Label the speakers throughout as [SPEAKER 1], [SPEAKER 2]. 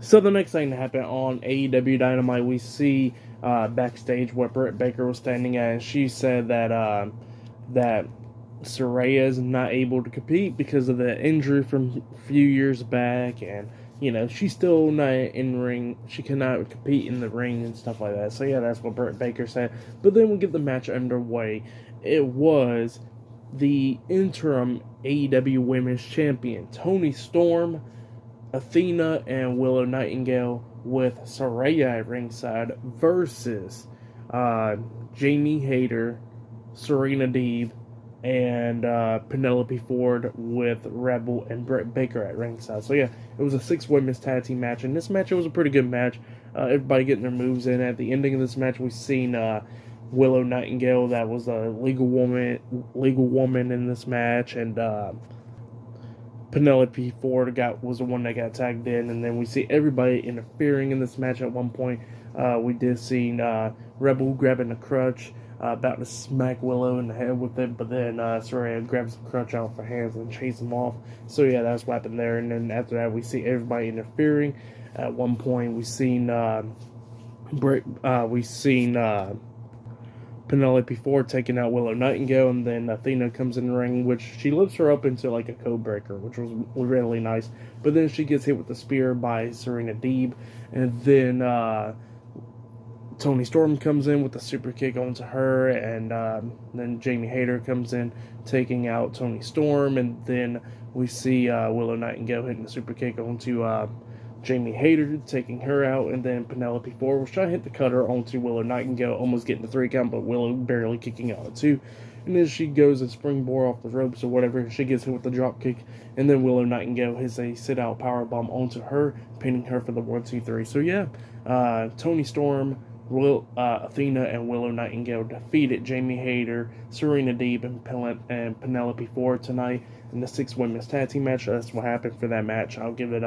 [SPEAKER 1] So the next thing that happened on AEW Dynamite, we see backstage where Britt Baker was standing at, and she said that Saraya is not able to compete because of the injury from a few years back, and she's still not in ring. She cannot compete in the ring and stuff like that. So yeah, that's what Britt Baker said. But then we get the match underway. It was the interim AEW Women's Champion Toni Storm, Athena, and Willow Nightingale with Saraya at ringside versus Jamie Hayter, Serena Deeb, and Penelope Ford with Rebel and Britt Baker at ringside. So yeah, it was a 6 women's tag team match, and this match, it was a pretty good match. Everybody getting their moves in. At the ending of this match, we've seen Willow Nightingale, that was a legal woman in this match, and Penelope Ford was the one that got tagged in, and then we see everybody interfering in this match. At one point, we did see Rebel grabbing a crutch, about to smack Willow in the head with it, but then Saraya grabs the crutch out of her hands and chases him off. So yeah, that's what happened there. And then after that, we see everybody interfering. At one point, we seen Penelope Ford taking out Willow Nightingale, and then Athena comes in the ring, which she lifts her up into like a code breaker, which was really nice. But then she gets hit with the spear by Serena Deeb, and then Toni Storm comes in with a super kick onto her, and then Jamie Hayter comes in taking out Toni Storm, and then we see Willow Nightingale hitting the super kick onto Jamie Hayter, taking her out, and then Penelope Ford was trying to hit the cutter onto Willow Nightingale, almost getting the 3 count, but Willow barely kicking out at 2. And then she goes and springboard off the ropes or whatever. She gets hit with the drop kick, and then Willow Nightingale hits a sit-out powerbomb onto her, pinning her for the 1-2-3. So yeah, Toni Storm, Athena, and Willow Nightingale defeated Jamie Hayter, Serena Deeb, and Penelope Ford tonight in the 6 women's tag team match. That's what happened for that match. I'll give it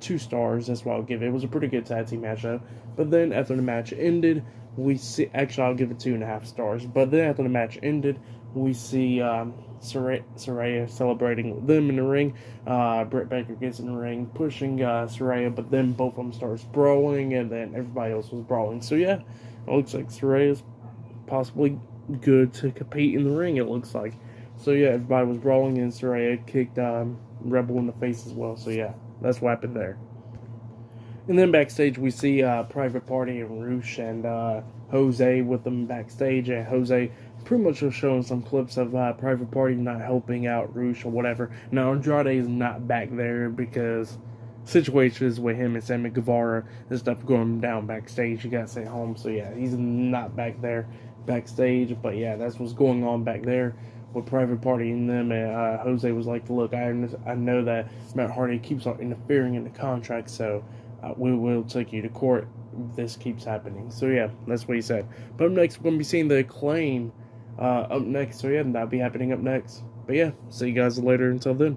[SPEAKER 1] 2 stars. That's what I'll give it. It was a pretty good tag team match, though. But then after the match ended, we see. Actually, I'll give it 2.5 stars. But then after the match ended, we see Saraya celebrating with them in the ring. Britt Baker gets in the ring, pushing Saraya, but then both of them starts brawling, and then everybody else was brawling. So yeah, it looks like Saraya's possibly good to compete in the ring, it looks like. So yeah, everybody was brawling, and Saraya kicked Rebel in the face as well. So yeah, that's what happened there. And then backstage, we see Private Party and Roosh and Jose with them backstage. And Jose pretty much was showing some clips of Private Party not helping out Roosh or whatever. Now, Andrade is not back there because situations with him and Sammy Guevara and stuff going down backstage. You gotta stay home. So yeah, he's not back there backstage. But yeah, that's what's going on back there with Private Party and them. And Jose was like, look, I know that Matt Hardy keeps on interfering in the contract, so we will take you to court if this keeps happening. So yeah, that's what he said. But up next, we're going to be seeing the Acclaim up next. So yeah, that'll be happening up next. But yeah, see you guys later. Until then.